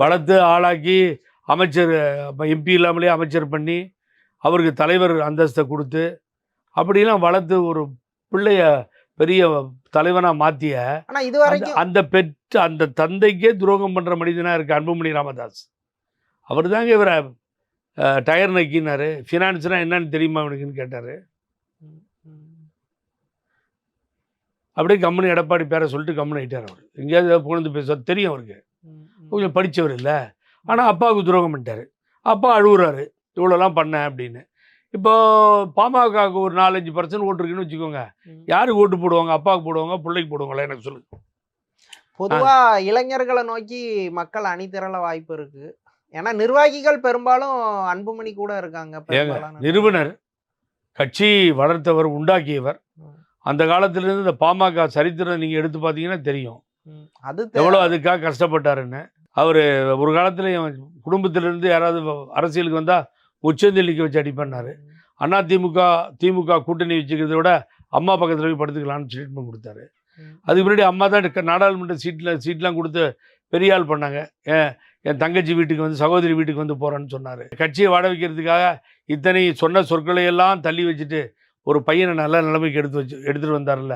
வளர்த்து ஆளாக்கி அமைச்சர் எம்பி இல்லாமலே அமைச்சர் பண்ணி அவருக்கு தலைவர் அந்தஸ்தை கொடுத்து அப்படிலாம் வளர்த்து ஒரு பிள்ளைய பெரிய தலைவனாக மாற்றிய ஆனால் இது வரைக்கும் அந்த தந்தைக்கே துரோகம் பண்ணுற மனிதனாக இருக்குது அன்புமணி ராமதாஸ். அவர் தாங்க இவரை டயர் நக்கினார். ஃபினான்ஸ்னால் என்னன்னு தெரியுமா அவனுக்குன்னு கேட்டார். அப்படியே கம்முனு எடப்பாடி பேரை சொல்லிட்டு கம்முன்னு ஆகிட்டார். அவர் எங்கேயாவது புகழ்ந்து பேச தெரியும் அவருக்கு, கொஞ்சம் படித்தவர் இல்லை. ஆனால் அப்பாவுக்கு துரோகம் பண்ணிட்டார். அப்பா அழுகுறாரு இவ்வளோலாம் பண்ணேன் அப்படின்னு. இப்போ பாமகவுக்கு ஒரு 4-5% ஓட்டு இருக்குன்னு வச்சுக்கோங்க. யாருக்கு ஓட்டு போடுவாங்க? அப்பாவுக்கு போடுவாங்க, பிள்ளைக்கு போடுவாங்களா? எனக்கு சொல்லுங்க. பொதுவாக இளைஞர்களை நோக்கி மக்கள் அணி திரள வாய்ப்பு இருக்கு. ஏன்னா நிர்வாகிகள் பெரும்பாலும் அன்புமணி கூட இருக்காங்க. நிறுவனர், கட்சி வளர்த்தவர், உண்டாக்கியவர். அந்த காலத்திலிருந்து இந்த பாமக சரித்திரம் நீங்கள் எடுத்து பார்த்தீங்கன்னா தெரியும் அது எவ்வளோ அதுக்காக கஷ்டப்பட்டாருன்னு. அவர் ஒரு காலத்தில் என் குடும்பத்திலிருந்து யாராவது அரசியலுக்கு வந்தால் உச்சந்தெளிக்க வச்சு அடிப்பண்ணார். திமுக கூட்டணி வச்சுக்கிறத விட அம்மா பக்கத்தில் போய் படுத்துக்கலான்னு ட்ரீட்மெண்ட் கொடுத்தாரு. அதுக்கு முன்னாடி அம்மா தான் நாடாளுமன்ற சீட்லாம் கொடுத்து பெரிய ஆள் பண்ணாங்க. என் தங்கச்சி வீட்டுக்கு வந்து, சகோதரி வீட்டுக்கு வந்து போகிறேன்னு சொன்னார். கட்சியை வாட வைக்கிறதுக்காக இத்தனை சொன்ன சொற்களையெல்லாம் தள்ளி வச்சுட்டு ஒரு பையனை நல்ல நிலைமைக்கு எடுத்துகிட்டு வந்தார்ல.